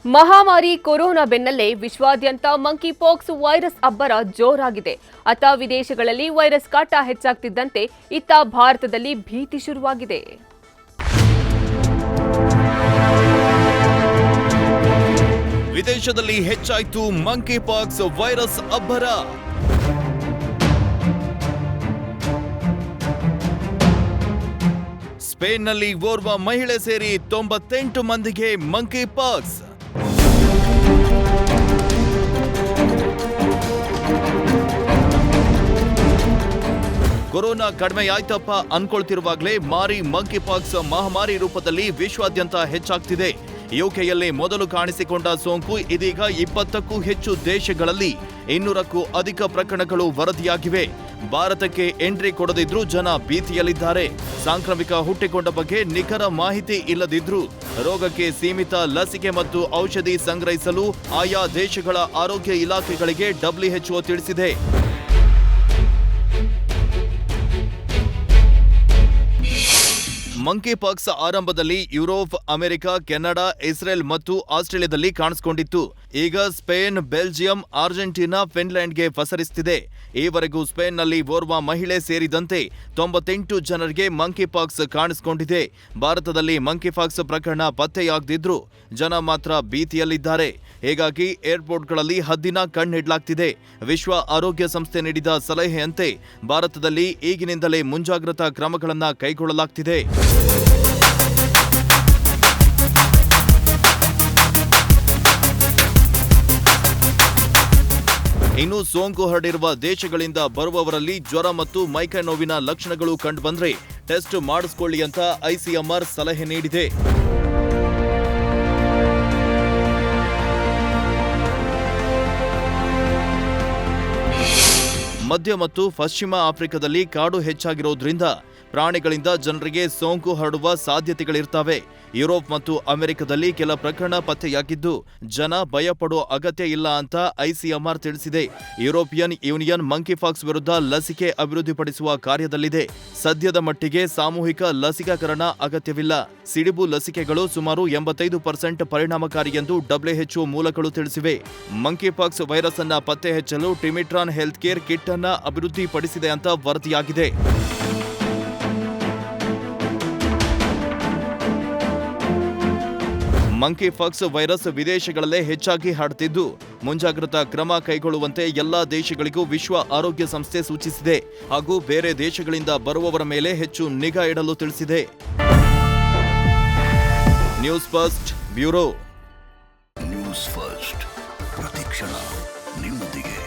ಮಹಾಮಾರಿ ಕೊರೋನಾ ಬೆನ್ನಲ್ಲೇ ವಿಶ್ವಾದ್ಯಂತ ಮಂಕಿ ಪಾಕ್ಸ್ ವೈರಸ್ ಅಬ್ಬರ ಜೋರಾಗಿದೆ. ಅತ್ತ ವಿದೇಶಗಳಲ್ಲಿ ವೈರಸ್ ಕಾಟ ಹೆಚ್ಚಾಗ್ತಿದ್ದಂತೆ ಇತ್ತ ಭಾರತದಲ್ಲಿ ಭೀತಿ ಶುರುವಾಗಿದೆ. ವಿದೇಶದಲ್ಲಿ ಹೆಚ್ಚಾಯಿತು ಮಂಕಿ ಪಾಕ್ಸ್ ವೈರಸ್ ಅಬ್ಬರ. ಸ್ಪೇನ್ನಲ್ಲಿ ಓರ್ವ ಮಹಿಳೆ ಸೇರಿ 98 ಮಂದಿಗೆ ಮಂಕಿ ಪಾಕ್ಸ್. ಕೊರೋನಾ ಕಡಿಮೆಯಾಯ್ತಪ್ಪ ಅನ್ಕೊಳ್ತಿರುವಾಗಲೇ ಮಾರಿ ಮಂಕಿ ಪಾಕ್ಸ್ ಮಹಾಮಾರಿ ರೂಪದಲ್ಲಿ ವಿಶ್ವಾದ್ಯಂತ ಹೆಚ್ಚಾಗ್ತಿದೆ. ಯುಕೆಯಲ್ಲಿ ಮೊದಲು ಕಾಣಿಸಿಕೊಂಡ ಸೋಂಕು ಇದೀಗ 20ಕ್ಕೂ ಹೆಚ್ಚು ದೇಶಗಳಲ್ಲಿ 200ಕ್ಕೂ ಅಧಿಕ ಪ್ರಕರಣಗಳು ವರದಿಯಾಗಿವೆ. ಭಾರತಕ್ಕೆ ಎಂಟ್ರಿ ಕೊಡದಿದ್ರೂ ಜನ ಭೀತಿಯಲ್ಲಿದ್ದಾರೆ. ಸಾಂಕ್ರಾಮಿಕ ಹುಟ್ಟಿಕೊಂಡ ಬಗ್ಗೆ ನಿಖರ ಮಾಹಿತಿ ಇಲ್ಲದಿದ್ರೂ ರೋಗಕ್ಕೆ ಸೀಮಿತ ಲಸಿಕೆ ಮತ್ತು ಔಷಧಿ ಸಂಗ್ರಹಿಸಲು ಆಯಾ ದೇಶಗಳ ಆರೋಗ್ಯ ಇಲಾಖೆಗಳಿಗೆ WHO ತಿಳಿಸಿದೆ. ಮಂಕಿ ಪಾಕ್ಸ್ ಆರಂಭದಲ್ಲಿ ಯುರೋಪ್, ಅಮೆರಿಕ, ಕೆನಡಾ, ಇಸ್ರೇಲ್ ಮತ್ತು ಆಸ್ಟ್ರೇಲಿಯಾದಲ್ಲಿ ಕಾಣಿಸಿಕೊಂಡಿತ್ತು. ಈಗ ಸ್ಪೇನ್, ಬೆಲ್ಜಿಯಂ, ಅರ್ಜೆಂಟೀನಾ, ಫಿನ್ಲೆಂಡ್ಗೆ ಪಸರಿಸುತ್ತಿದೆ. ಈವರೆಗೂ ಸ್ಪೇನ್ನಲ್ಲಿ ಓರ್ವ ಮಹಿಳೆ ಸೇರಿದಂತೆ 98 ಜನರಿಗೆ ಮಂಕಿ ಪಾಕ್ಸ್ ಕಾಣಿಸಿಕೊಂಡಿದೆ. ಭಾರತದಲ್ಲಿ ಮಂಕಿ ಪಾಕ್ಸ್ ಪ್ರಕರಣ ಪತ್ತೆಯಾಗದಿದ್ರೂ ಜನ ಮಾತ್ರ ಭೀತಿಯಲ್ಲಿದ್ದಾರೆ. ಹೀಗಾಗಿ ಏರ್ಪೋರ್ಟ್ಗಳಲ್ಲಿ ಹದ್ದಿನ ಕಣ್ಣಿಡ್ಲಾಗ್ತಿದೆ. ವಿಶ್ವ ಆರೋಗ್ಯ ಸಂಸ್ಥೆ ನೀಡಿದ ಸಲಹೆಯಂತೆ ಭಾರತದಲ್ಲಿ ಈಗಿನಿಂದಲೇ ಮುಂಜಾಗ್ರತಾ ಕ್ರಮಗಳನ್ನು ಕೈಗೊಳ್ಳಲಾಗ್ತಿದೆ. ಇನ್ನು ಸೋಂಕು ಹರಡಿರುವ ದೇಶಗಳಿಂದ ಬರುವವರಲ್ಲಿ ಜ್ವರ ಮತ್ತು ಮೈಕೈ ನೋವಿನ ಲಕ್ಷಣಗಳು ಕಂಡುಬಂದ್ರೆ ಟೆಸ್ಟ್ ಮಾಡಿಸಿಕೊಳ್ಳಿ ಅಂತ ICMR ಸಲಹೆ ನೀಡಿದೆ. ಮಧ್ಯ ಮತ್ತು ಪಶ್ಚಿಮ ಆಫ್ರಿಕಾದಲ್ಲಿ ಕಾಡು ಹೆಚ್ಚಾಗಿರೋದ್ರಿಂದ ಪ್ರಾಣಿಗಳಿಂದ ಜನರಿಗೆ ಸೋಂಕು ಹರಡುವ ಸಾಧ್ಯತೆಗಳಿರ್ತವೆ. ಯುರೋಪ್ ಮತ್ತು ಅಮೆರಿಕದಲ್ಲಿ ಕೆಲ ಪ್ರಕರಣ ಪತ್ತೆಯಾಗಿದ್ದು ಜನ ಭಯಪಡೋ ಅಗತ್ಯ ಇಲ್ಲ ಅಂತ ICMR ತಿಳಿಸಿದೆ. ಯುರೋಪಿಯನ್ ಯೂನಿಯನ್ ಮಂಕಿ ಪಾಕ್ಸ್ ವಿರುದ್ಧ ಲಸಿಕೆ ಅಭಿವೃದ್ಧಿಪಡಿಸುವ ಕಾರ್ಯದಲ್ಲಿದೆ. ಸದ್ಯದ ಮಟ್ಟಿಗೆ ಸಾಮೂಹಿಕ ಲಸಿಕಾಕರಣ ಅಗತ್ಯವಿಲ್ಲ. ಸಿಡಿಬು ಲಸಿಕೆಗಳು ಸುಮಾರು 85% ಪರಿಣಾಮಕಾರಿ ಎಂದು WHO ಮೂಲಗಳು ತಿಳಿಸಿವೆ. ಮಂಕಿ ಪಾಕ್ಸ್ ವೈರಸ್ ಅನ್ನ ಪತ್ತೆ ಹಚ್ಚಲು ಟಿಮಿಟ್ರಾನ್ ಹೆಲ್ತ್ ಕೇರ್ ಕಿಟ್ ಅನ್ನ ಅಭಿವೃದ್ಧಿಪಡಿಸಿದೆ ಅಂತ ವರದಿಯಾಗಿದೆ. ಮಂಕಿ ಪಾಕ್ಸ್ ವೈರಸ್ ವಿದೇಶಗಳಲ್ಲೇ ಹೆಚ್ಚಾಗಿ ಹರಡುತ್ತಿದ್ದು ಮುಂಜಾಗ್ರತಾ ಕ್ರಮ ಕೈಗೊಳ್ಳುವಂತೆ ಎಲ್ಲಾ ದೇಶಗಳಿಗೂ ವಿಶ್ವ ಆರೋಗ್ಯ ಸಂಸ್ಥೆ ಸೂಚಿಸಿದೆ. ಹಾಗೂ ಬೇರೆ ದೇಶಗಳಿಂದ ಬರುವವರ ಮೇಲೆ ಹೆಚ್ಚು ನಿಗಾ ಇಡಲು ತಿಳಿಸಿದೆ. News first bureau. News first ಪ್ರತಿಕ್ಷಣ ನಿಮ್ಮೊಂದಿಗೆ.